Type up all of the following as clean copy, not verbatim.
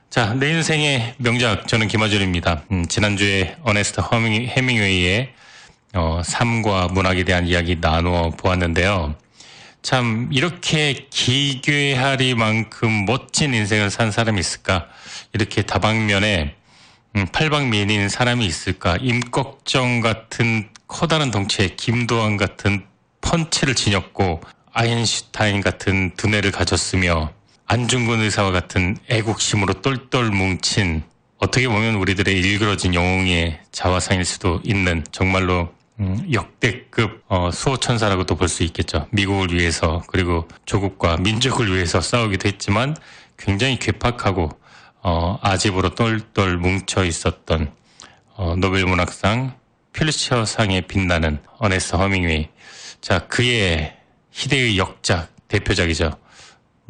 자, 내 인생의 명작, 저는 김어준입니다. 지난주에 어네스트 해밍웨이의 삶과 문학에 대한 이야기 나누어 보았는데요. 참 이렇게 기괴하리만큼 멋진 인생을 산 사람이 있을까? 이렇게 다방면에 팔방미인인 사람이 있을까? 임꺽정 같은 커다란 덩치에 김도환 같은 펀치를 지녔고 아인슈타인 같은 두뇌를 가졌으며 안중근 의사와 같은 애국심으로 똘똘 뭉친, 어떻게 보면 우리들의 일그러진 영웅의 자화상일 수도 있는 정말로 역대급 수호천사라고도 볼 수 있겠죠. 미국을 위해서 그리고 조국과 민족을 위해서 싸우기도 했지만 굉장히 괴팍하고 아집으로 똘똘 뭉쳐 있었던 노벨문학상 퓰리처상에 빛나는 어네스트 허밍웨이. 자, 그의 희대의 역작 대표작이죠.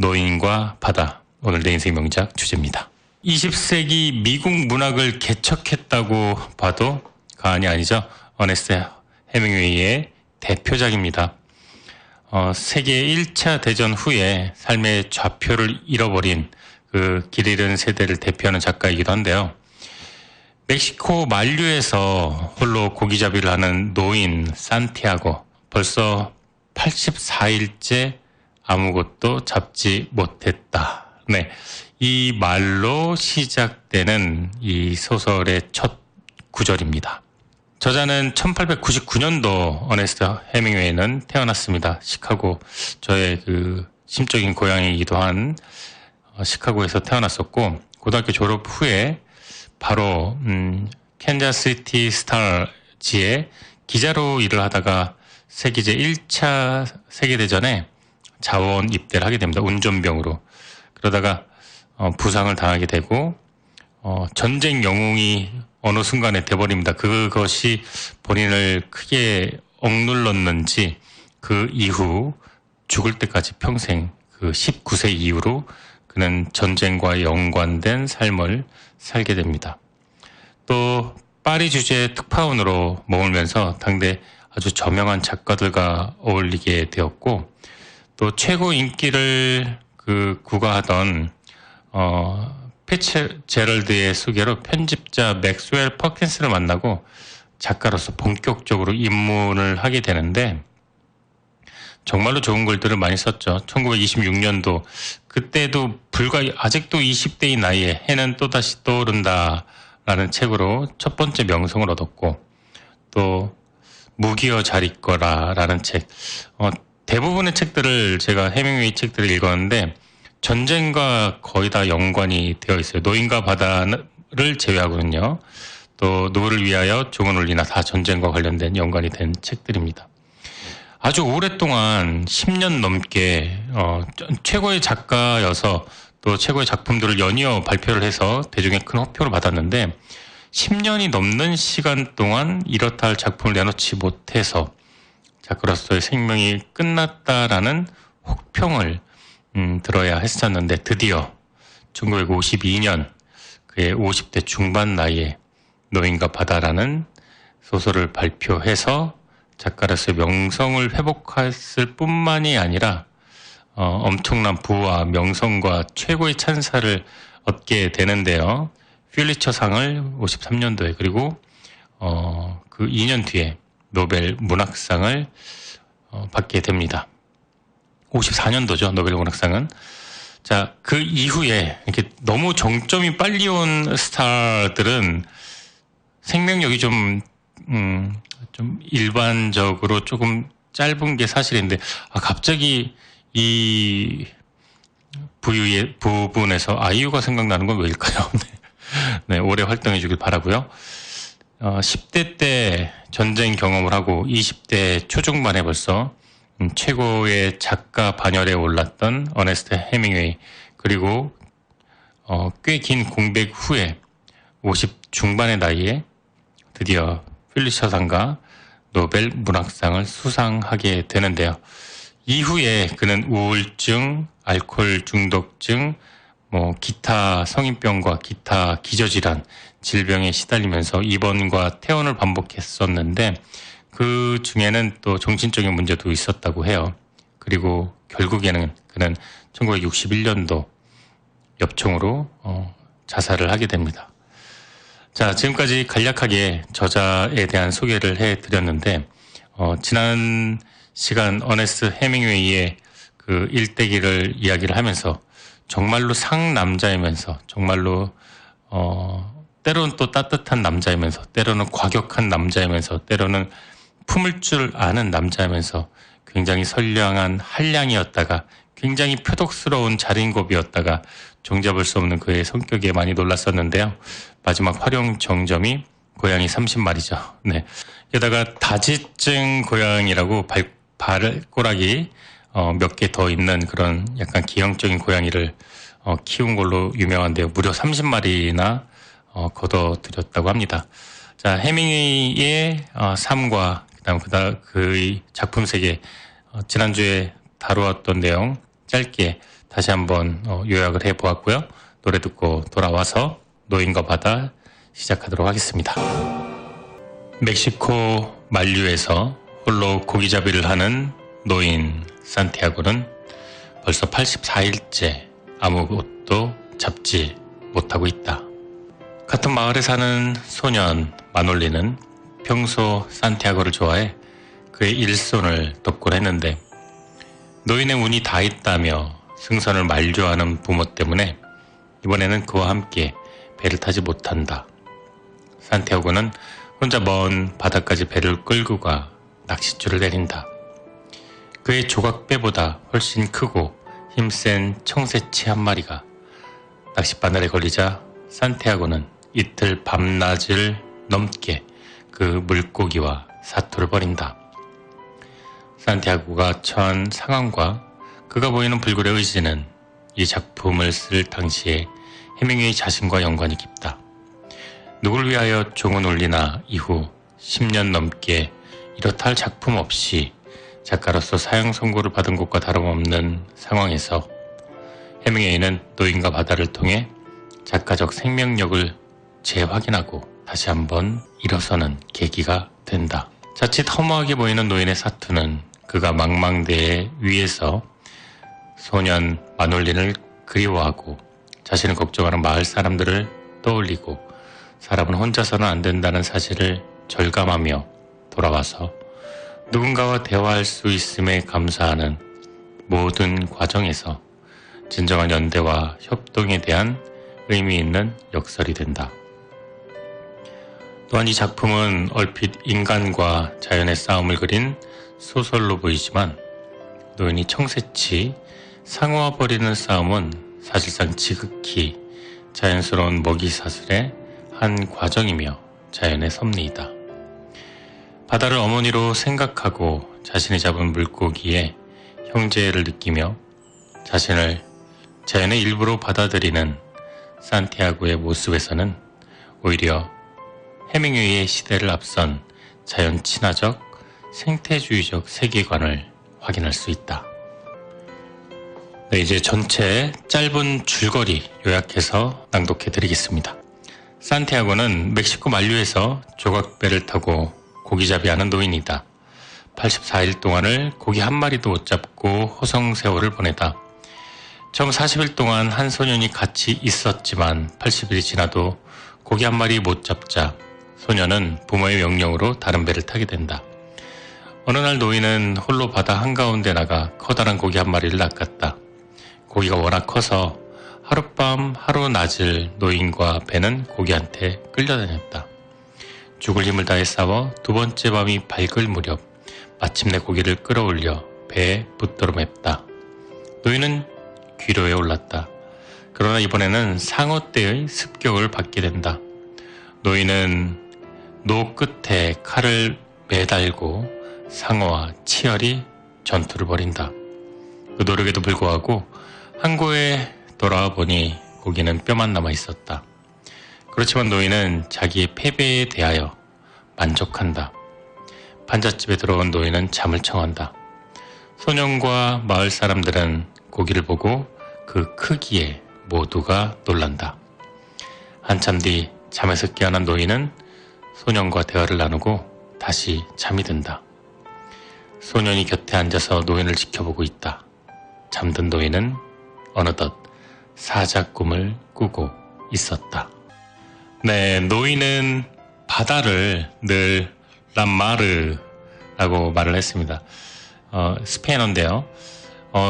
노인과 바다. 오늘 내 인생 명작 주제입니다. 20세기 미국 문학을 개척했다고 봐도 과언이 아니죠. 어네스트 해밍웨이의 대표작입니다. 세계 1차 대전 후에 삶의 좌표를 잃어버린 그 길 잃은 세대를 대표하는 작가이기도 한데요. 멕시코 만류에서 홀로 고기잡이를 하는 노인 산티아고, 벌써 84일째 아무것도 잡지 못했다. 네, 이 말로 시작되는 이 소설의 첫 구절입니다. 저자는 1899년도 어네스트 해밍웨이는 태어났습니다. 시카고, 저의 그 심적인 고향이기도 한 시카고에서 태어났었고, 고등학교 졸업 후에 바로 캔자스시티 스타즈에 기자로 일을 하다가 세계제 1차 세계대전에 자원 입대를 하게 됩니다. 운전병으로. 그러다가 부상을 당하게 되고 전쟁 영웅이 어느 순간에 돼버립니다. 그것이 본인을 크게 억눌렀는지 그 이후 죽을 때까지 평생 그 19세 이후로 그는 전쟁과 연관된 삶을 살게 됩니다. 또 파리 주재 특파원으로 머물면서 당대 아주 저명한 작가들과 어울리게 되었고, 또 최고 인기를 구가하던 피츠제럴드의 소개로 편집자 맥스웰 퍼킨스를 만나고 작가로서 본격적으로 입문을 하게 되는데, 정말로 좋은 글들을 많이 썼죠. 1926년도, 그때도 아직도 20대인 나이에 해는 또다시 떠오른다 라는 책으로 첫 번째 명성을 얻었고, 또 무기여 잘 있거라 라는 책, 대부분의 책들을 제가 해밍웨이 책들을 읽었는데 전쟁과 거의 다 연관이 되어 있어요. 노인과 바다를 제외하고는요. 또 누구를 위하여 종은 울리나 다 전쟁과 관련된 연관이 된 책들입니다. 아주 오랫동안 10년 넘게 최고의 작가여서 또 최고의 작품들을 연이어 발표를 해서 대중의 큰 호평을 받았는데, 10년이 넘는 시간 동안 이렇다 할 작품을 내놓지 못해서 작가로서의 생명이 끝났다라는 혹평을 들어야 했었는데, 드디어 1952년 그의 50대 중반 나이에 노인과 바다라는 소설을 발표해서 작가로서의 명성을 회복했을 뿐만이 아니라 엄청난 부와 명성과 최고의 찬사를 얻게 되는데요. 퓰리처상을 53년도에, 그리고 그 2년 뒤에 노벨 문학상을 받게 됩니다. 54년도죠, 노벨 문학상은. 자, 그 이후에 이렇게 너무 정점이 빨리 온 스타들은 생명력이 좀 일반적으로 조금 짧은 게 사실인데, 갑자기 이 부유의 부분에서 아이유가 생각나는 건 왜일까요? 네, 오래 활동해 주길 바라고요. 10대 때 전쟁 경험을 하고 20대 초중반에 벌써 최고의 작가 반열에 올랐던 어네스트 해밍웨이, 그리고 꽤 긴 공백 후에 50 중반의 나이에 드디어 퓰리처상과 노벨 문학상을 수상하게 되는데요. 이후에 그는 우울증, 알코올 중독증, 기타 성인병과 기타 기저질환, 질병에 시달리면서 입원과 퇴원을 반복했었는데, 그 중에는 또 정신적인 문제도 있었다고 해요. 그리고 결국에는 그는 1961년도 엽총으로 자살을 하게 됩니다. 자, 지금까지 간략하게 저자에 대한 소개를 해드렸는데 지난 시간 어네스트 해밍웨이의 그 일대기를 이야기를 하면서 정말로 상남자이면서 정말로 때로는 또 따뜻한 남자이면서 때로는 과격한 남자이면서 때로는 품을 줄 아는 남자이면서 굉장히 선량한 한량이었다가 굉장히 표독스러운 자린고비였다가 종잡을 수 없는 그의 성격에 많이 놀랐었는데요. 마지막 활용 정점이 고양이 30마리죠. 네. 게다가 다지증 고양이라고 발꼬락이 몇 개 더 있는 그런 약간 기형적인 고양이를 키운 걸로 유명한데요. 무려 30마리나 거둬들였다고 합니다. 자, 해밍웨이의 삶과 그다음 그의 작품 세계 지난주에 다루었던 내용 짧게 다시 한번 요약을 해보았고요. 노래 듣고 돌아와서 노인과 바다 시작하도록 하겠습니다. 멕시코 만류에서 홀로 고기잡이를 하는 노인 산티아고는 벌써 84일째 아무것도 잡지 못하고 있다. 같은 마을에 사는 소년 마놀리는 평소 산티아고를 좋아해 그의 일손을 돕곤 했는데 노인의 운이 다 있다며 승선을 만류하는 부모 때문에 이번에는 그와 함께 배를 타지 못한다. 산티아고는 혼자 먼 바다까지 배를 끌고 가 낚싯줄을 내린다. 그의 조각배보다 훨씬 크고 힘센 청새치 한 마리가 낚싯바늘에 걸리자 산티아고는 이틀 밤낮을 넘게 그 물고기와 사투를 벌인다. 산티아고가 처한 상황과 그가 보이는 불굴의 의지는 이 작품을 쓸 당시에 해밍웨이 자신과 연관이 깊다. 누굴 위하여 종은 울리나 이후 10년 넘게 이렇다 할 작품 없이 작가로서 사형 선고를 받은 것과 다름없는 상황에서 해밍웨이는 노인과 바다를 통해 작가적 생명력을 재확인하고 다시 한번 일어서는 계기가 된다. 자칫 허무하게 보이는 노인의 사투는 그가 망망대해 위에서 소년 마놀린을 그리워하고 자신을 걱정하는 마을 사람들을 떠올리고 사람은 혼자서는 안 된다는 사실을 절감하며 돌아와서 누군가와 대화할 수 있음에 감사하는 모든 과정에서 진정한 연대와 협동에 대한 의미 있는 역설이 된다. 또한 이 작품은 얼핏 인간과 자연의 싸움을 그린 소설로 보이지만 노인이 청새치 상어와 벌이는 싸움은 사실상 지극히 자연스러운 먹이사슬의 한 과정이며 자연의 섭리이다. 바다를 어머니로 생각하고 자신이 잡은 물고기에 형제를 느끼며 자신을 자연의 일부로 받아들이는 산티아고의 모습에서는 오히려 해밍웨이의 시대를 앞선 자연 친화적, 생태주의적 세계관을 확인할 수 있다. 네, 이제 전체 짧은 줄거리 요약해서 낭독해 드리겠습니다. 산티아고는 멕시코 만류에서 조각배를 타고 고기잡이하는 노인이다. 84일 동안을 고기 한 마리도 못 잡고 호성세월을 보내다. 처음 40일 동안 한 소년이 같이 있었지만 80일이 지나도 고기 한 마리 못 잡자 소년은 부모의 명령으로 다른 배를 타게 된다. 어느 날 노인은 홀로 바다 한가운데 나가 커다란 고기 한 마리를 낚았다. 고기가 워낙 커서 하룻밤 하루낮을 노인과 배는 고기한테 끌려다녔다. 죽을 힘을 다해 싸워 두 번째 밤이 밝을 무렵 마침내 고기를 끌어올려 배에 붙들어 맸다. 노인은 귀로에 올랐다. 그러나 이번에는 상어떼의 습격을 받게 된다. 노인은 노 끝에 칼을 매달고 상어와 치열히 전투를 벌인다. 그 노력에도 불구하고 항구에 돌아와 보니 고기는 뼈만 남아 있었다. 그렇지만 노인은 자기의 패배에 대하여 만족한다. 판잣집에 들어온 노인은 잠을 청한다. 소년과 마을 사람들은 고기를 보고 그 크기에 모두가 놀란다. 한참 뒤 잠에서 깨어난 노인은 소년과 대화를 나누고 다시 잠이 든다. 소년이 곁에 앉아서 노인을 지켜보고 있다. 잠든 노인은 어느덧 사자 꿈을 꾸고 있었다. 네, 노인은 바다를 늘 람마르라고 말을 했습니다. 스페인어인데요.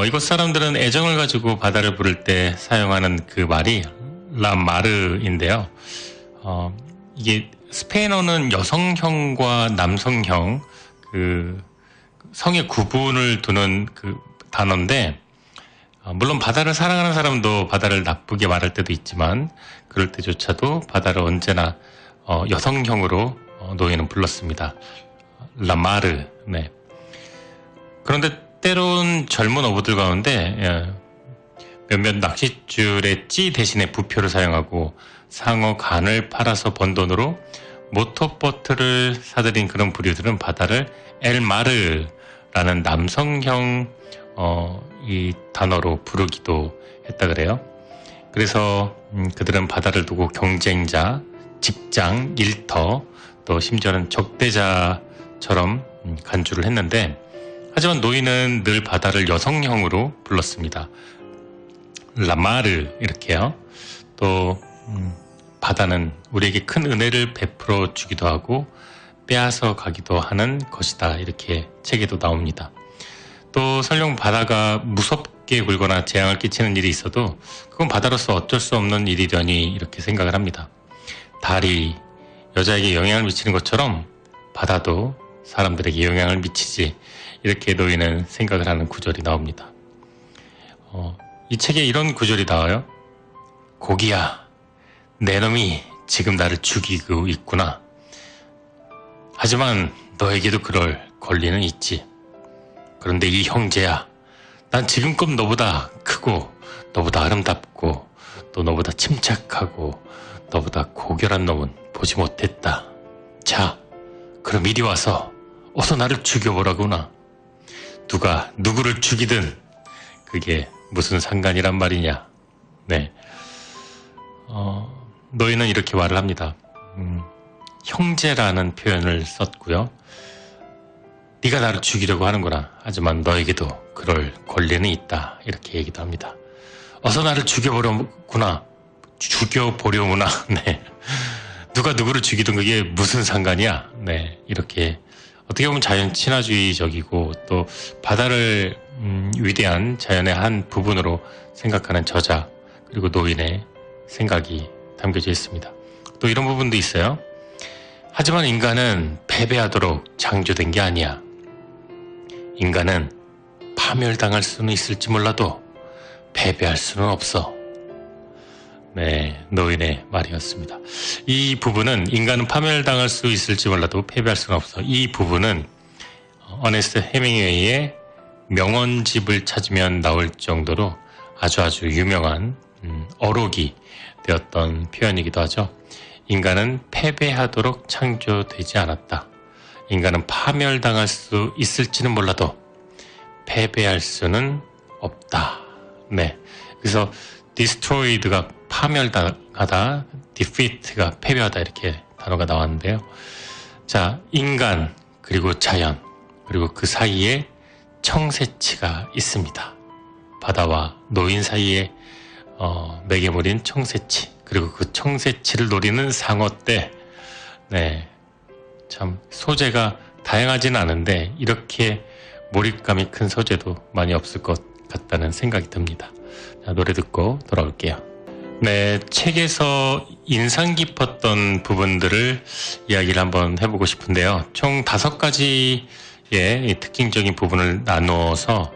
이곳 사람들은 애정을 가지고 바다를 부를 때 사용하는 그 말이 람마르인데요. 이게 스페인어는 여성형과 남성형 그 성의 구분을 두는 그 단어인데, 물론 바다를 사랑하는 사람도 바다를 나쁘게 말할 때도 있지만 그럴 때조차도 바다를 언제나 여성형으로 노예는 불렀습니다. 라마르. 네. 그런데 때론 젊은 어부들 가운데 몇몇 낚싯줄에 찌 대신에 부표를 사용하고 상어 간을 팔아서 번 돈으로 모터보트를 사들인 그런 부류들은 바다를 엘마르라는 남성형 이 단어로 부르기도 했다 그래요. 그래서 그들은 바다를 두고 경쟁자, 직장, 일터, 또 심지어는 적대자처럼 간주를 했는데, 하지만 노인은 늘 바다를 여성형으로 불렀습니다. 라마르 이렇게요. 또 바다는 우리에게 큰 은혜를 베풀어 주기도 하고 빼앗아 가기도 하는 것이다, 이렇게 책에도 나옵니다. 또 설령 바다가 무섭게 굴거나 재앙을 끼치는 일이 있어도 그건 바다로서 어쩔 수 없는 일이려니 이렇게 생각을 합니다. 달이 여자에게 영향을 미치는 것처럼 바다도 사람들에게 영향을 미치지, 이렇게 노인은 생각을 하는 구절이 나옵니다. 이 책에 이런 구절이 나와요. 고기야, 내 놈이 지금 나를 죽이고 있구나. 하지만 너에게도 그럴 권리는 있지. 그런데 이 형제야, 난 지금껏 너보다 크고 너보다 아름답고 또 너보다 침착하고 너보다 고결한 놈은 보지 못했다. 자, 그럼 이리 와서 어서 나를 죽여보라구나. 누가 누구를 죽이든 그게 무슨 상관이란 말이냐. 네. 노인은 이렇게 말을 합니다. 형제라는 표현을 썼고요. 네가 나를 죽이려고 하는구나. 하지만 너에게도 그럴 권리는 있다, 이렇게 얘기도 합니다. 어서 나를 죽여보려구나. 죽여보려구나. 네. 누가 누구를 죽이든 그게 무슨 상관이야. 네. 이렇게 어떻게 보면 자연 친화주의적이고 또 바다를 위대한 자연의 한 부분으로 생각하는 저자, 그리고 노인의 생각이 담겨져 있습니다. 또 이런 부분도 있어요. 하지만 인간은 패배하도록 창조된 게 아니야. 인간은 파멸당할 수는 있을지 몰라도 패배할 수는 없어. 네, 노인의 말이었습니다. 이 부분은 인간은 파멸당할 수 있을지 몰라도 패배할 수는 없어. 이 부분은 어네스트 헤밍웨이의 명언집을 찾으면 나올 정도로 아주 유명한 어록이 되었던 표현이기도 하죠. 인간은 패배하도록 창조되지 않았다. 인간은 파멸당할 수 있을지는 몰라도 패배할 수는 없다. 네. 그래서 destroyed가 파멸당하다, defeat가 패배하다, 이렇게 단어가 나왔는데요. 자, 인간, 그리고 자연, 그리고 그 사이에 청새치가 있습니다. 바다와 노인 사이에 매개물인 청새치, 그리고 그 청새치를 노리는 상어떼. 네, 참 소재가 다양하지는 않은데 이렇게 몰입감이 큰 소재도 많이 없을 것 같다는 생각이 듭니다. 자, 노래 듣고 돌아올게요. 네, 책에서 인상 깊었던 부분들을 이야기를 한번 해보고 싶은데요. 총 5가지의 특징적인 부분을 나누어서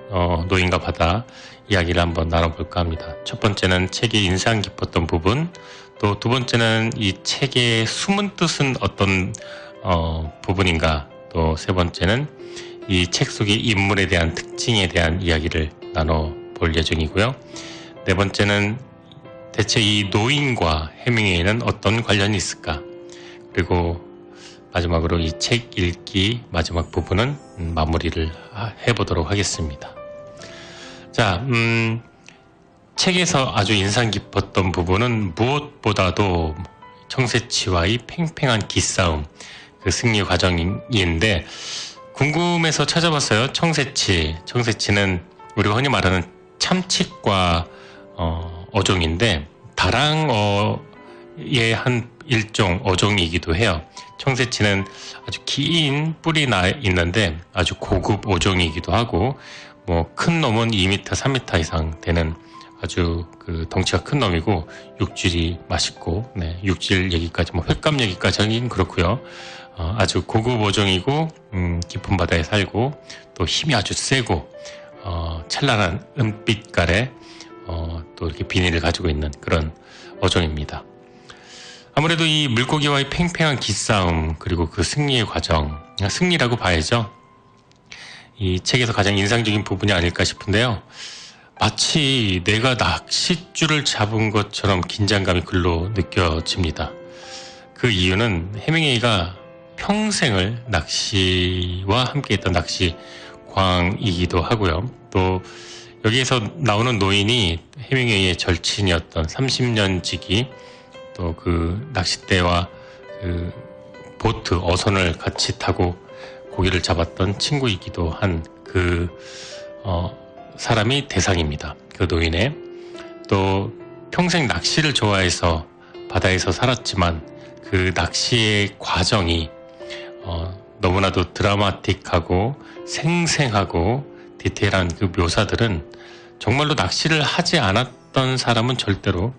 노인과 바다 이야기를 한번 나눠볼까 합니다. 첫 번째는 책이 인상 깊었던 부분, 또 두 번째는 이 책의 숨은 뜻은 어떤 부분인가, 또 세 번째는 이 책 속의 인물에 대한 특징에 대한 이야기를 나눠볼 예정이고요. 네 번째는 대체 이 노인과 해밍웨이는 어떤 관련이 있을까? 그리고 마지막으로 이 책 읽기 마지막 부분은 마무리를 해보도록 하겠습니다. 자, 책에서 아주 인상 깊었던 부분은 무엇보다도 청새치와의 팽팽한 기싸움, 그 승리 과정인데, 궁금해서 찾아봤어요. 청새치는 우리가 흔히 말하는 참치과 어종인데, 다랑어 한 일종 어종이기도 해요. 청새치는 아주 긴 뿔이 나 있는데 아주 고급 어종이기도 하고, 큰 놈은 2m, 3m 이상 되는 아주 덩치가 큰 놈이고, 육질이 맛있고, 육질 얘기까지, 횟감 얘기까지 하긴 그렇고요. 아주 고급 어종이고, 깊은 바다에 살고, 또 힘이 아주 세고, 찬란한 은빛깔의, 또 이렇게 비닐을 가지고 있는 그런 어종입니다. 아무래도 이 물고기와의 팽팽한 기싸움, 그리고 그 승리의 과정, 승리라고 봐야죠. 이 책에서 가장 인상적인 부분이 아닐까 싶은데요. 마치 내가 낚싯줄을 잡은 것처럼 긴장감이 글로 느껴집니다. 그 이유는 해밍웨이가 평생을 낚시와 함께했던 낚시광이기도 하고요. 또 여기에서 나오는 노인이 해밍웨이의 절친이었던 30년 지기, 또 그 낚싯대와 그 보트, 어선을 같이 타고 고기를 잡았던 친구이기도 한 사람이 대상입니다. 그 노인의. 또 평생 낚시를 좋아해서 바다에서 살았지만 그 낚시의 과정이 너무나도 드라마틱하고 생생하고 디테일한 그 묘사들은 정말로 낚시를 하지 않았던 사람은 절대로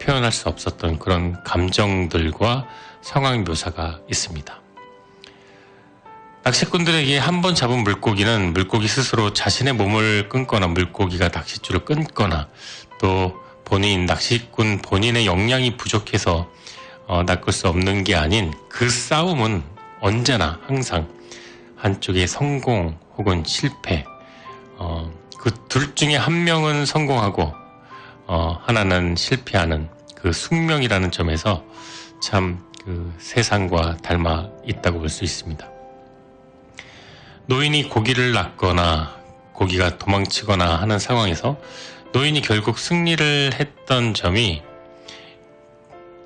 표현할 수 없었던 그런 감정들과 상황 묘사가 있습니다. 낚시꾼들에게 한 번 잡은 물고기는 물고기 스스로 자신의 몸을 끊거나 물고기가 낚싯줄을 끊거나, 또 낚시꾼 본인의 역량이 부족해서 낚을 수 없는 게 아닌, 그 싸움은 언제나 항상 한쪽의 성공 혹은 실패, 그 둘 중에 한 명은 성공하고 하나는 실패하는 그 숙명이라는 점에서 참 그 세상과 닮아 있다고 볼 수 있습니다. 노인이 고기를 낚거나 고기가 도망치거나 하는 상황에서 노인이 결국 승리를 했던 점이,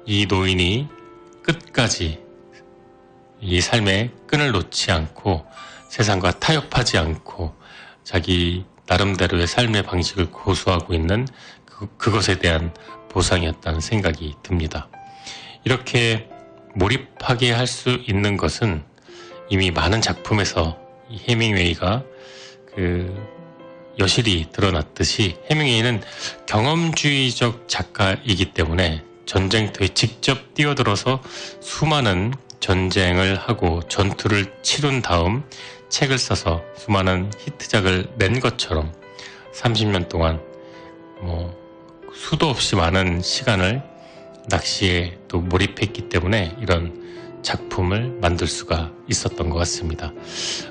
이 노인이 끝까지 이 삶의 끈을 놓지 않고 세상과 타협하지 않고 자기 나름대로의 삶의 방식을 고수하고 있는 그것에 대한 보상이었다는 생각이 듭니다. 이렇게 몰입하게 할 수 있는 것은 이미 많은 작품에서 해밍웨이가 여실히 드러났듯이, 해밍웨이는 경험주의적 작가이기 때문에 전쟁터에 직접 뛰어들어서 수많은 전쟁을 하고 전투를 치룬 다음 책을 써서 수많은 히트작을 낸 것처럼 30년 동안 수도 없이 많은 시간을 낚시에 또 몰입했기 때문에 이런 작품을 만들 수가 있었던 것 같습니다.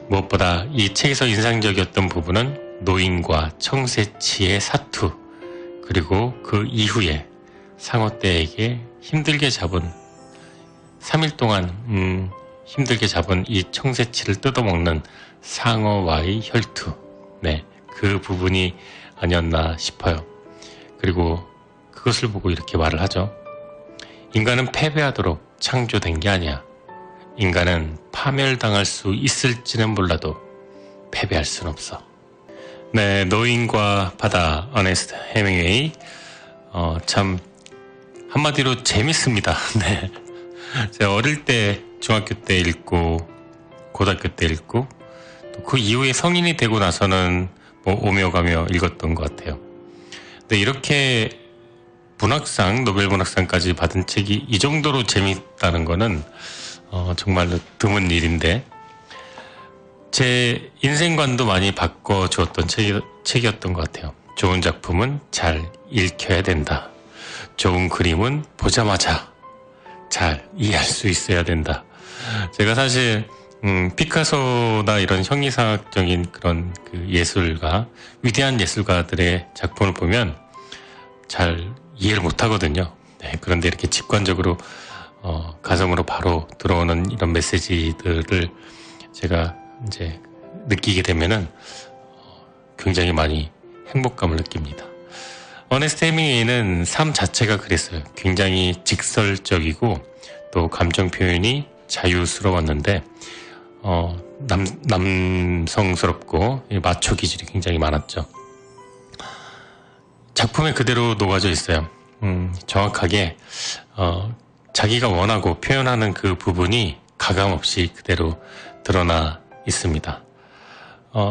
무엇보다 이 책에서 인상적이었던 부분은 노인과 청새치의 사투, 그리고 그 이후에 상어떼에게 힘들게 잡은 3일 동안 힘들게 잡은 이 청새치를 뜯어먹는 상어와의 혈투, 그 부분이 아니었나 싶어요. 그리고 그것을 보고 이렇게 말을 하죠. 인간은 패배하도록 창조된 게 아니야. 인간은 파멸당할 수 있을지는 몰라도 패배할 수는 없어. 노인과 바다, 어네스트 해밍웨이. 참 한마디로 재밌습니다. 제가 어릴 때, 중학교 때 읽고 고등학교 때 읽고 또 그 이후에 성인이 되고 나서는 오며 가며 읽었던 것 같아요. 근데 이렇게 문학상, 노벨 문학상까지 받은 책이 이 정도로 재밌다는 거는 정말로 드문 일인데, 제 인생관도 많이 바꿔주었던 책이었던 것 같아요. 좋은 작품은 잘 읽혀야 된다. 좋은 그림은 보자마자 잘 이해할 수 있어야 된다. 제가 사실 피카소나 이런 형이상학적인 그런 그 예술가, 위대한 예술가들의 작품을 보면 잘 이해를 못하거든요. 그런데 이렇게 직관적으로 가슴으로 바로 들어오는 이런 메시지들을 제가 이제 느끼게 되면은 굉장히 많이 행복감을 느낍니다. 어네스트 해밍웨이는 삶 자체가 그랬어요. 굉장히 직설적이고 또 감정 표현이 자유스러웠는데 남성스럽고 마초 기질이 굉장히 많았죠. 작품에 그대로 녹아져 있어요. 정확하게 자기가 원하고 표현하는 그 부분이 가감없이 그대로 드러나 있습니다.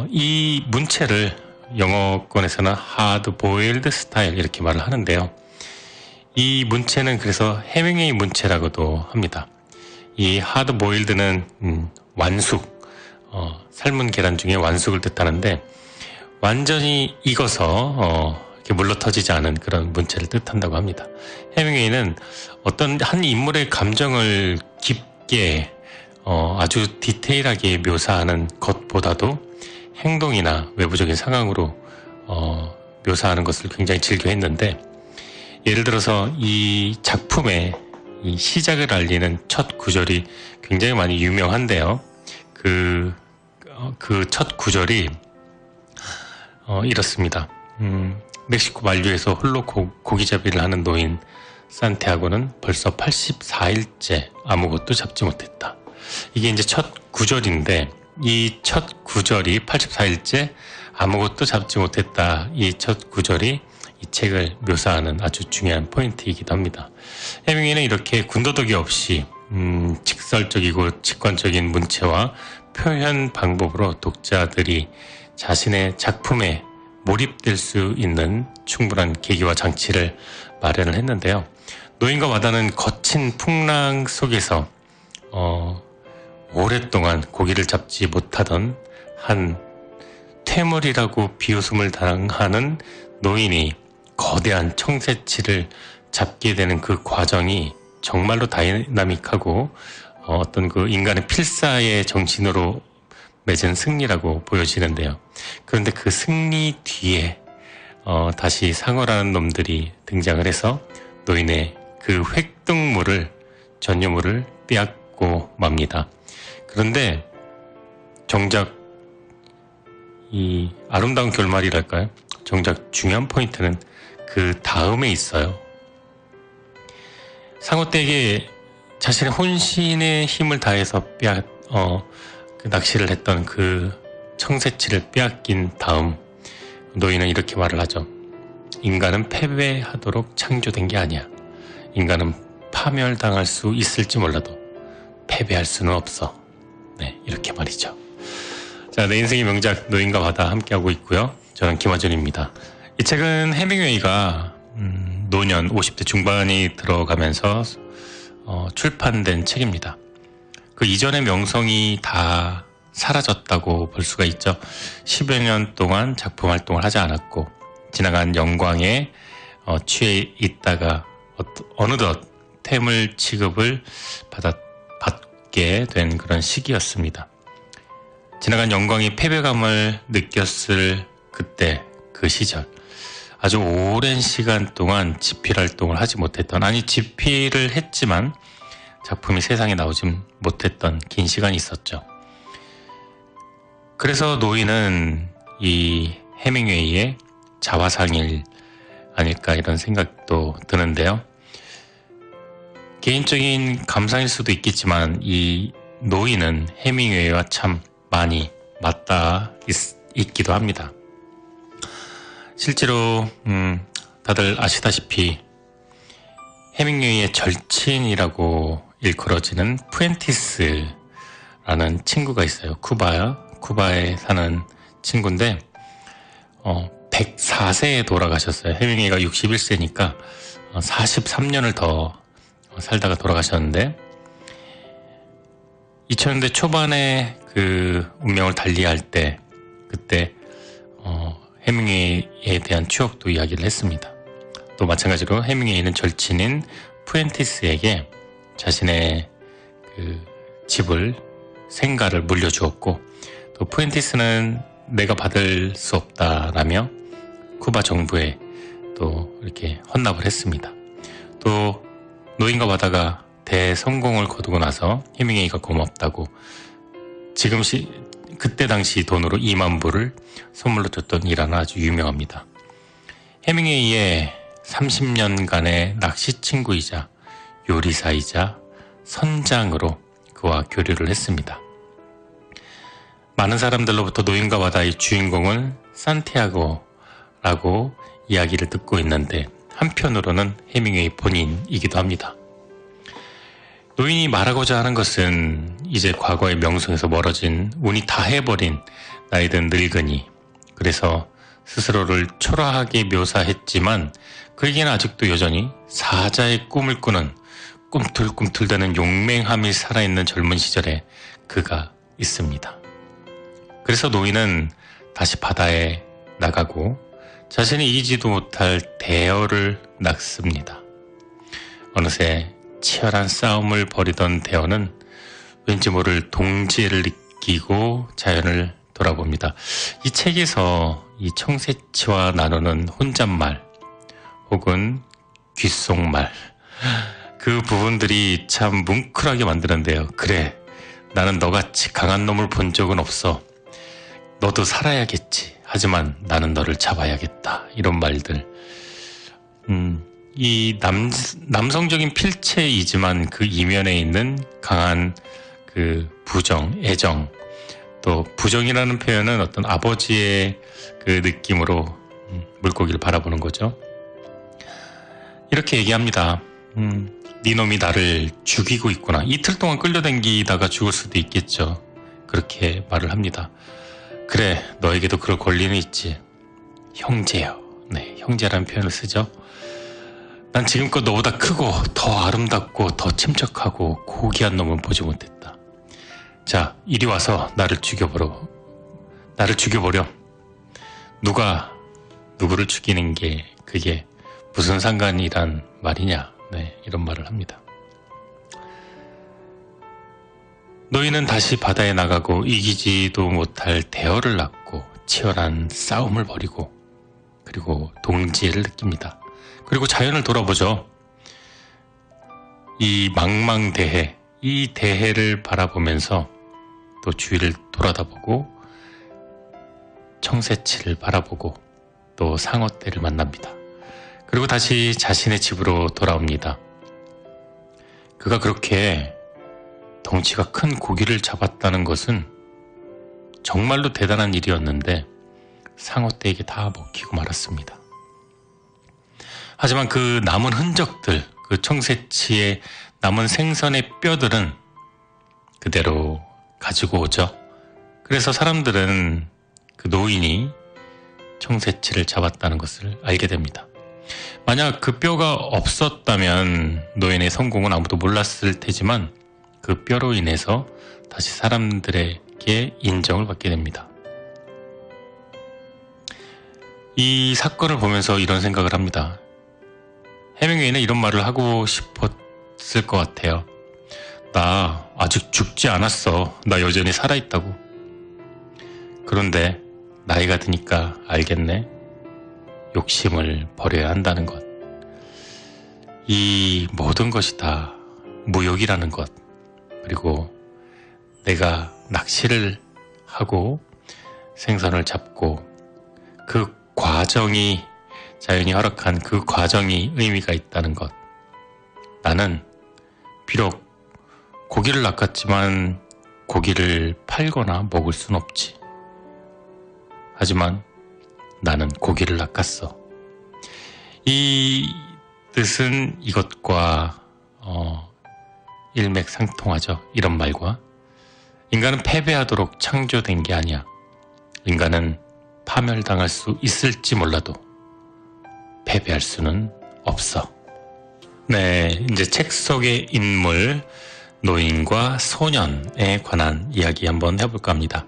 이 문체를 영어권에서는 hard boiled style 이렇게 말을 하는데요. 이 문체는 그래서 해밍웨이 문체라고도 합니다. 이 hard boiled는 완숙, 삶은 계란 중에 완숙을 뜻하는데 완전히 익어서 이렇게 물러터지지 않은 그런 문체를 뜻한다고 합니다. 해밍웨이는 어떤 한 인물의 감정을 깊게 아주 디테일하게 묘사하는 것보다도 행동이나 외부적인 상황으로 묘사하는 것을 굉장히 즐겨했는데, 예를 들어서 이 작품의 이 시작을 알리는 첫 구절이 굉장히 많이 유명한데요. 그 첫 구절이 이렇습니다. 멕시코 만류에서 홀로 고기잡이를 하는 노인 산티아고는 벌써 84일째 아무것도 잡지 못했다. 이게 이제 첫 구절인데, 이 첫 구절이 84일째 아무것도 잡지 못했다. 이 첫 구절이 이 책을 묘사하는 아주 중요한 포인트이기도 합니다. 해밍웨이는 이렇게 군더더기 없이 직설적이고 직관적인 문체와 표현 방법으로 독자들이 자신의 작품에 몰입될 수 있는 충분한 계기와 장치를 마련을 했는데요. 노인과 바다는 거친 풍랑 속에서 오랫동안 고기를 잡지 못하던 한 퇴물이라고 비웃음을 당하는 노인이 거대한 청새치를 잡게 되는 그 과정이 정말로 다이나믹하고 어떤 그 인간의 필사의 정신으로 맺은 승리라고 보여지는데요. 그런데 그 승리 뒤에 다시 상어라는 놈들이 등장을 해서 노인의 그 획득물을, 전유물을 빼앗고 맙니다. 그런데 정작 이 아름다운 결말이랄까요? 정작 중요한 포인트는 그 다음에 있어요. 상어떼에게 자신의 혼신의 힘을 다해서 그 낚시를 했던 그 청새치를 빼앗긴 다음 노인은 이렇게 말을 하죠. 인간은 패배하도록 창조된 게 아니야. 인간은 파멸당할 수 있을지 몰라도 패배할 수는 없어. 네, 이렇게 말이죠. 자, 내 인생의 명작 노인과 바다 함께하고 있고요. 저는 김하준입니다. 이 책은 해밍웨이가 노년 50대 중반이 들어가면서 출판된 책입니다. 그 이전의 명성이 다 사라졌다고 볼 수가 있죠. 10여 년 동안 작품 활동을 하지 않았고 지나간 영광에 취해 있다가 어느덧 퇴물 취급을 받게 된 그런 시기였습니다. 지나간 영광이 패배감을 느꼈을 그때, 그 시절, 아주 오랜 시간 동안 집필 활동을 하지 못했던, 아니 집필을 했지만 작품이 세상에 나오지 못했던 긴 시간이 있었죠. 그래서 노인은 이 해밍웨이의 자화상일 아닐까 이런 생각도 드는데요. 개인적인 감상일 수도 있겠지만 이 노인은 해밍웨이와 참 많이 맞닿아 있기도 합니다. 실제로 다들 아시다시피 해밍웨이의 절친이라고 일컬어지는 푸엔티스라는 친구가 있어요. 쿠바에 사는 친구인데 104세에 돌아가셨어요. 해밍웨이가 61세니까 43년을 더 살다가 돌아가셨는데 2000년대 초반에 그 운명을 달리할 때 그때 해밍웨이에 대한 추억도 이야기를 했습니다. 또 마찬가지로 해밍웨이는 절친인 푸엔티스에게 자신의 그 집을 생가를 물려주었고 또 푸엔티스는 내가 받을 수 없다라며 쿠바 정부에 또 이렇게 헌납을 했습니다. 또 노인과 바다가 대성공을 거두고 나서 해밍웨이가 고맙다고 그때 당시 돈으로 2만 불을 선물로 줬던 일화는 아주 유명합니다. 해밍웨이의 30년간의 낚시 친구이자 요리사이자 선장으로 그와 교류를 했습니다. 많은 사람들로부터 노인과 바다의 주인공은 산티아고라고 이야기를 듣고 있는데 한편으로는 해밍웨이 본인이기도 합니다. 노인이 말하고자 하는 것은 이제 과거의 명성에서 멀어진 운이 다 해버린 나이든 늙은이, 그래서 스스로를 초라하게 묘사했지만 그에게는 아직도 여전히 사자의 꿈을 꾸는 꿈틀꿈틀대는 용맹함이 살아있는 젊은 시절에 그가 있습니다. 그래서 노인은 다시 바다에 나가고 자신이 이기지도 못할 대어를 낳습니다. 어느새 치열한 싸움을 벌이던 대어는 왠지 모를 동지애를 느끼고 자연을 돌아봅니다. 이 책에서 이 청새치와 나누는 혼잣말 혹은 귓속말, 그 부분들이 참 뭉클하게 만드는데요. 그래, 나는 너같이 강한 놈을 본 적은 없어. 너도 살아야겠지. 하지만 나는 너를 잡아야겠다. 이런 말들. 이 남성적인 필체이지만 그 이면에 있는 강한 그 부정, 애정, 또 부정이라는 표현은 어떤 아버지의 그 느낌으로 물고기를 바라보는 거죠. 이렇게 얘기합니다. 네 놈이 나를 죽이고 있구나. 이틀 동안 끌려다니다가 죽을 수도 있겠죠. 그렇게 말을 합니다. 그래, 너에게도 그럴 권리는 있지. 형제요. 네, 형제라는 표현을 쓰죠. 난 지금껏 너보다 크고 더 아름답고 더 침착하고 고귀한 놈은 보지 못했다. 자, 이리 와서 나를 죽여보려. 누가 누구를 죽이는 게 그게 무슨 상관이란 말이냐. 네, 이런 말을 합니다. 노인은 다시 바다에 나가고 이기지도 못할 대어를 낳고 치열한 싸움을 벌이고 그리고 동지애를 느낍니다. 그리고 자연을 돌아보죠. 이 망망대해, 이 대해를 바라보면서 또 주위를 돌아다보고 청새치를 바라보고 또 상어떼를 만납니다. 그리고 다시 자신의 집으로 돌아옵니다. 그가 그렇게 덩치가 큰 고기를 잡았다는 것은 정말로 대단한 일이었는데 상어떼에게 다 먹히고 말았습니다. 하지만 그 남은 흔적들, 그 청새치의 남은 생선의 뼈들은 그대로 가지고 오죠. 그래서 사람들은 그 노인이 청새치를 잡았다는 것을 알게 됩니다. 만약 그 뼈가 없었다면 노인의 성공은 아무도 몰랐을 테지만 그 뼈로 인해서 다시 사람들에게 인정을 받게 됩니다. 이 사건을 보면서 이런 생각을 합니다. 해밍웨이는 이런 말을 하고 싶었을 것 같아요. 나 아직 죽지 않았어. 나 여전히 살아있다고. 그런데 나이가 드니까 알겠네. 욕심을 버려야 한다는 것. 이 모든 것이 다 무욕이라는 것. 그리고 내가 낚시를 하고 생선을 잡고 그 과정이, 자연이 허락한 그 과정이 의미가 있다는 것. 나는 비록 고기를 낚았지만 고기를 팔거나 먹을 순 없지. 하지만 나는 고기를 낚았어. 이 뜻은 이것과 일맥상통하죠. 이런 말과. 인간은 패배하도록 창조된 게 아니야. 인간은 파멸당할 수 있을지 몰라도 패배할 수는 없어. 네, 이제 책 속의 인물 노인과 소년에 관한 이야기 한번 해볼까 합니다.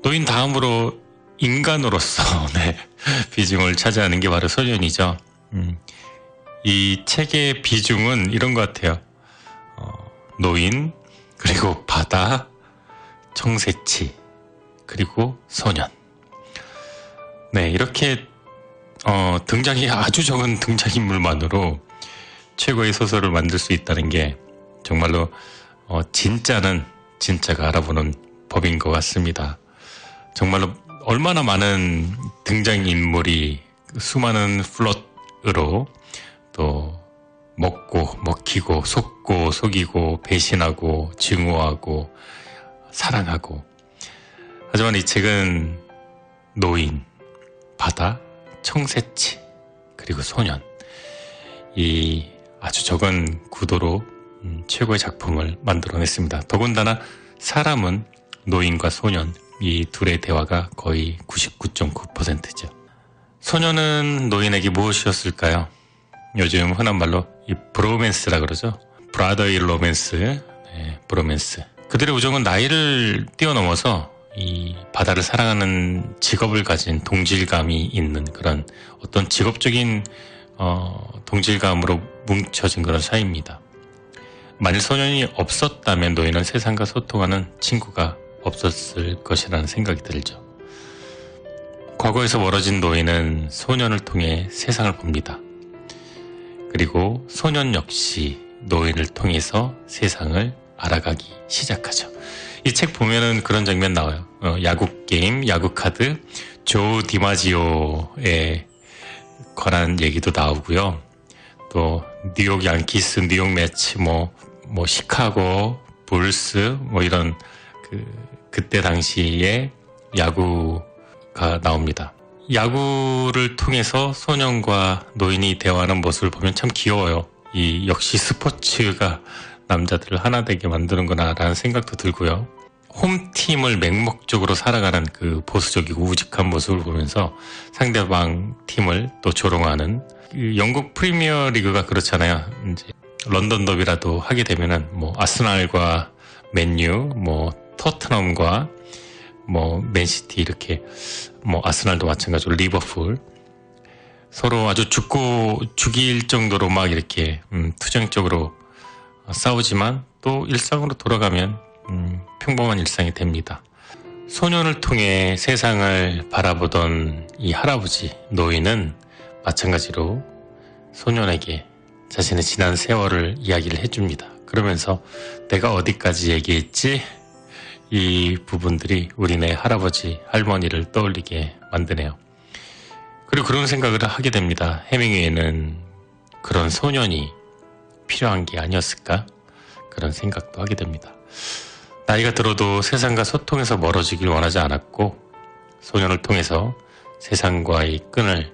노인 다음으로 인간으로서 네, 비중을 차지하는 게 바로 소년이죠. 이 책의 비중은 이런 것 같아요. 노인, 그리고 바다, 청새치, 그리고 소년. 네, 이렇게 등장이 아주 적은 등장인물만으로 최고의 소설을 만들 수 있다는 게 정말로 진짜는 진짜가 알아보는 법인 것 같습니다. 정말로 얼마나 많은 등장인물이 수많은 플롯으로 또 먹고 먹히고 속고 속이고 배신하고 증오하고 사랑하고. 하지만 이 책은 노인, 바다, 청새치, 그리고 소년, 이 아주 적은 구도로 최고의 작품을 만들어냈습니다. 더군다나 사람은 노인과 소년, 이 둘의 대화가 거의 99.9%죠. 소년은 노인에게 무엇이었을까요? 요즘 흔한 말로 이 브로맨스라 그러죠. 브라더의 로맨스, 브로맨스. 그들의 우정은 나이를 뛰어넘어서 이 바다를 사랑하는 직업을 가진 동질감이 있는 그런 어떤 직업적인 동질감으로 뭉쳐진 그런 사이입니다. 만일 소년이 없었다면 노인은 세상과 소통하는 친구가 없었을 것이라는 생각이 들죠. 과거에서 멀어진 노인은 소년을 통해 세상을 봅니다. 그리고 소년 역시 노인을 통해서 세상을 알아가기 시작하죠. 이 책 보면은 그런 장면 나와요. 야구 게임, 야구 카드, 조 디마지오에 관한 얘기도 나오고요. 또 뉴욕 양키스, 뉴욕 매치, 뭐 시카고 불스, 이런 그때 당시에 야구가 나옵니다. 야구를 통해서 소년과 노인이 대화하는 모습을 보면 참 귀여워요. 이 역시 스포츠가 남자들을 하나 되게 만드는구나 라는 생각도 들고요. 홈팀을 맹목적으로 살아가는 그 보수적이고 우직한 모습을 보면서 상대방 팀을 또 조롱하는 영국 프리미어 리그가 그렇잖아요. 이제 런던 더비라도 하게 되면은 아스날과 맨유, 토트넘과 맨시티 이렇게 아스날도 마찬가지로 리버풀 서로 아주 죽일 정도로 막 이렇게 투쟁적으로 싸우지만 또 일상으로 돌아가면 평범한 일상이 됩니다. 소년을 통해 세상을 바라보던 이 할아버지 노인은 마찬가지로 소년에게 자신의 지난 세월을 이야기를 해줍니다. 그러면서 내가 어디까지 얘기했지? 이 부분들이 우리네 할아버지, 할머니를 떠올리게 만드네요. 그리고 그런 생각을 하게 됩니다. 해밍웨이는 그런 소년이 필요한 게 아니었을까? 그런 생각도 하게 됩니다. 나이가 들어도 세상과 소통해서 멀어지길 원하지 않았고 소년을 통해서 세상과의 끈을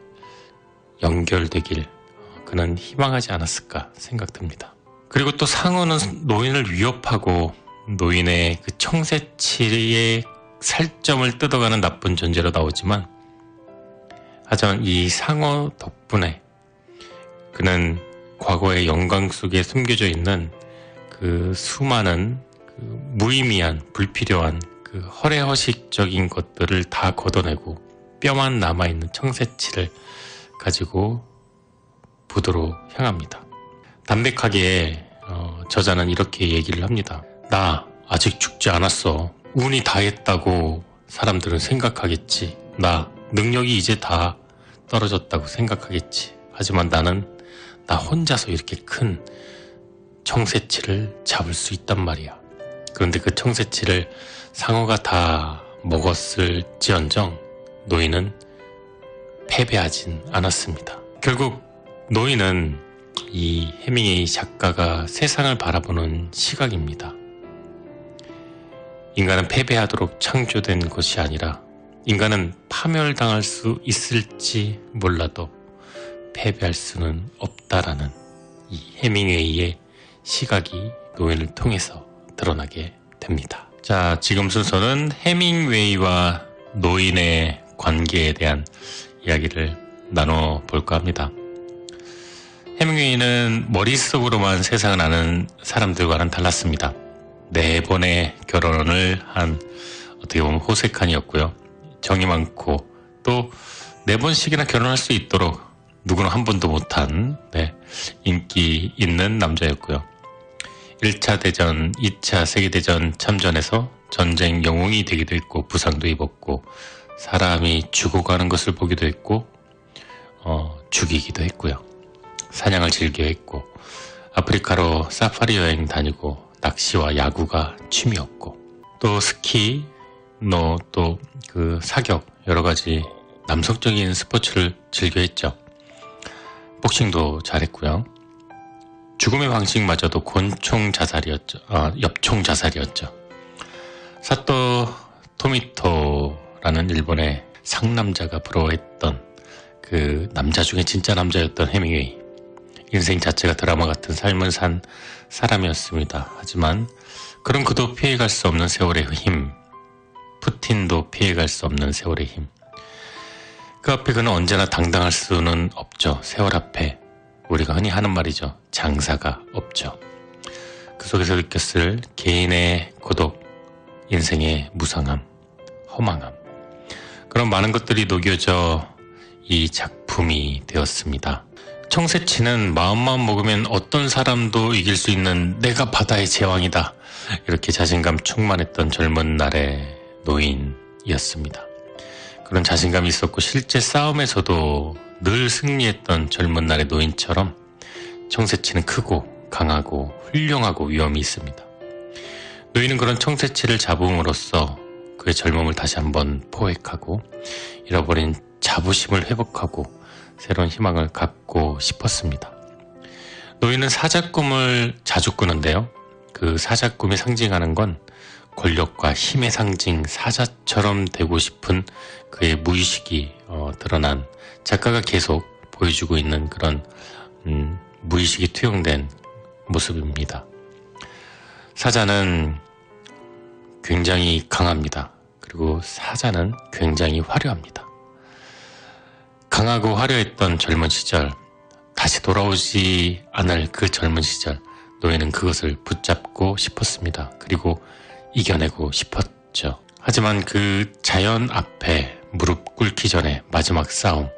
연결되길 그는 희망하지 않았을까 생각됩니다. 그리고 또 상어는 노인을 위협하고 노인의 그 청새치의 살점을 뜯어가는 나쁜 존재로 나오지만 하지만 이 상어 덕분에 그는 과거의 영광 속에 숨겨져 있는 그 수많은 그 무의미한 불필요한 그 허례허식적인 것들을 다 걷어내고 뼈만 남아있는 청새치를 가지고 부도로 향합니다. 담백하게 저자는 이렇게 얘기를 합니다. 나 아직 죽지 않았어. 운이 다했다고 사람들은 생각하겠지. 나 능력이 이제 다 떨어졌다고 생각하겠지. 하지만 나는 나 혼자서 이렇게 큰 청새치를 잡을 수 있단 말이야. 그런데 그 청새치를 상어가 다 먹었을지언정 노인은 패배하진 않았습니다. 결국 노인은 이 해밍웨이 작가가 세상을 바라보는 시각입니다. 인간은 패배하도록 창조된 것이 아니라 인간은 파멸당할 수 있을지 몰라도 패배할 수는 없다라는 이 해밍웨이의 시각이 노인을 통해서 드러나게 됩니다. 자, 지금 순서는 해밍웨이와 노인의 관계에 대한 이야기를 나눠볼까 합니다. 해밍웨이는 머릿속으로만 세상을 아는 사람들과는 달랐습니다. 4번의 결혼을 한 어떻게 보면 호색한이었고요. 정이 많고 또 4번씩이나 결혼할 수 있도록 누구는 한 번도 못한 인기 있는 남자였고요. 1차 대전, 2차 세계대전 참전해서 전쟁 영웅이 되기도 했고 부상도 입었고 사람이 죽어가는 것을 보기도 했고 죽이기도 했고요. 사냥을 즐겨 했고 아프리카로 사파리 여행 다니고 낚시와 야구가 취미였고 또 스키, 또 그 사격 여러 가지 남성적인 스포츠를 즐겨 했죠. 복싱도 잘했고요. 죽음의 방식마저도 곤충 자살이었죠. 엽총 자살이었죠. 사토 토미토라는 일본의 상남자가 부러워했던 그 남자 중에 진짜 남자였던 해밍웨이. 인생 자체가 드라마 같은 삶을 산 사람이었습니다. 하지만 그런 그도 피해갈 수 없는 세월의 힘, 푸틴도 피해갈 수 없는 세월의 힘. 그 앞에 그는 언제나 당당할 수는 없죠. 세월 앞에 우리가 흔히 하는 말이죠. 장사가 없죠. 그 속에서 느꼈을 개인의 고독, 인생의 무상함, 허망함, 그런 많은 것들이 녹여져 이 작품이 되었습니다. 청새치는 마음만 먹으면 어떤 사람도 이길 수 있는 내가 바다의 제왕이다, 이렇게 자신감 충만했던 젊은 날의 노인이었습니다. 그런 자신감이 있었고 실제 싸움에서도 늘 승리했던 젊은 날의 노인처럼 청새치는 크고 강하고 훌륭하고 위엄이 있습니다. 노인은 그런 청새치를 잡음으로써 그의 젊음을 다시 한번 포획하고 잃어버린 자부심을 회복하고 새로운 희망을 갖고 싶었습니다. 노인은 사자꿈을 자주 꾸는데요. 그 사자꿈이 상징하는 건 권력과 힘의 상징 사자처럼 되고 싶은 그의 무의식이 드러난, 작가가 계속 보여주고 있는 그런 무의식이 투영된 모습입니다. 사자는 굉장히 강합니다. 그리고 사자는 굉장히 화려합니다. 강하고 화려했던 젊은 시절, 다시 돌아오지 않을 그 젊은 시절, 노예는 그것을 붙잡고 싶었습니다. 그리고 이겨내고 싶었죠. 하지만 그 자연 앞에 무릎 꿇기 전에 마지막 싸움,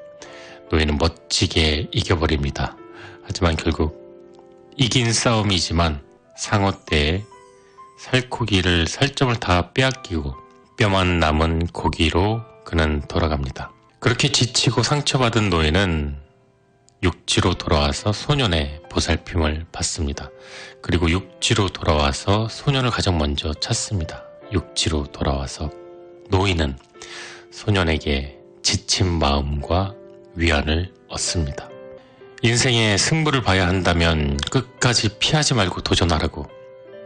노예는 멋지게 이겨버립니다. 하지만 결국 이긴 싸움이지만 상어 떼의 살코기를 살점을 다 빼앗기고 뼈만 남은 고기로 그는 돌아갑니다. 그렇게 지치고 상처받은 노예는 육지로 돌아와서 소년의 보살핌을 받습니다. 그리고 육지로 돌아와서 소년을 가장 먼저 찾습니다. 육지로 돌아와서 노인은 소년에게 지친 마음과 위안을 얻습니다. 인생의 승부를 봐야 한다면 끝까지 피하지 말고 도전하라고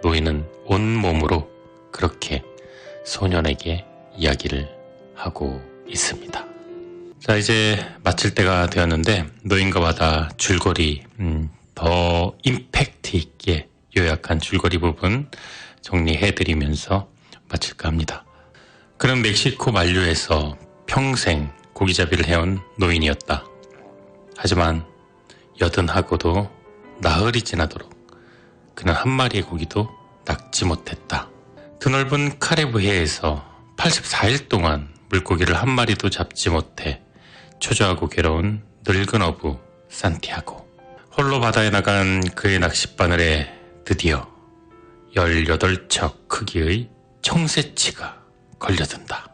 노인은 온몸으로 그렇게 소년에게 이야기를 하고 있습니다. 자, 이제 마칠 때가 되었는데 노인과 바다 줄거리, 더 임팩트 있게 요약한 줄거리 부분 정리해드리면서 마칠까 합니다. 그는 멕시코 만류에서 평생 고기잡이를 해온 노인이었다. 하지만 여든하고도 나흘이 지나도록 그는 한 마리의 고기도 낚지 못했다. 드넓은 카리브해에서 84일 동안 물고기를 한 마리도 잡지 못해 초조하고 괴로운 늙은 어부 산티아고. 홀로 바다에 나간 그의 낚싯바늘에 드디어 18척 크기의 청새치가 걸려든다.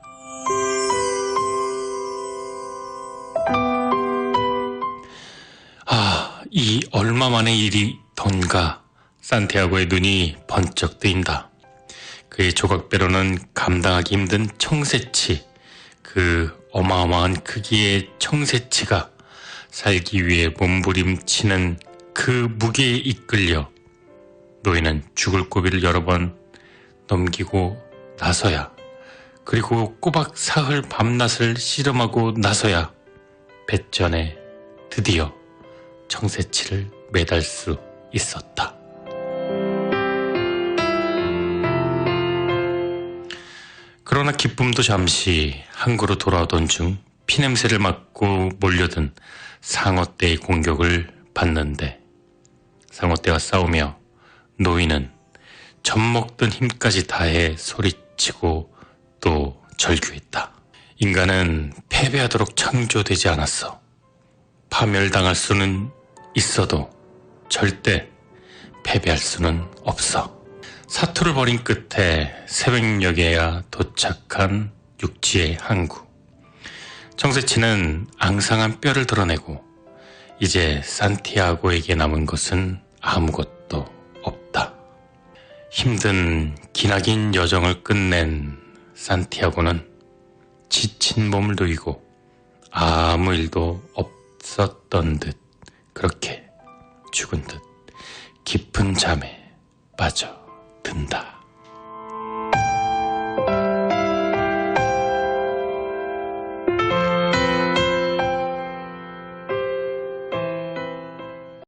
이 얼마만의 일이던가. 산티아고의 눈이 번쩍 뜨인다. 그의 조각배로는 감당하기 힘든 청새치, 그 어마어마한 크기의 청새치가 살기 위해 몸부림치는 그 무게에 이끌려 노인은 죽을 고비를 여러 번 넘기고 나서야, 그리고 꼬박 사흘 밤낮을 씨름하고 나서야 뱃전에 드디어 청새치를 매달 수 있었다. 그러나 기쁨도 잠시. 항구로 돌아오던 중 피냄새를 맡고 몰려든 상어떼의 공격을 받는데 상어떼와 싸우며 노인은 젖먹던 힘까지 다해 소리치고 또 절규했다. 인간은 패배하도록 창조되지 않았어. 파멸당할 수는 있어도 절대 패배할 수는 없어. 사투를 벌인 끝에 새벽녘에야 도착한 육지의 항구. 청새치는 앙상한 뼈를 드러내고 이제 산티아고에게 남은 것은 아무것도 없다. 힘든 기나긴 여정을 끝낸 산티아고는 지친 몸을 누이고 아무 일도 없었던 듯, 그렇게 죽은 듯 깊은 잠에 빠져 든다.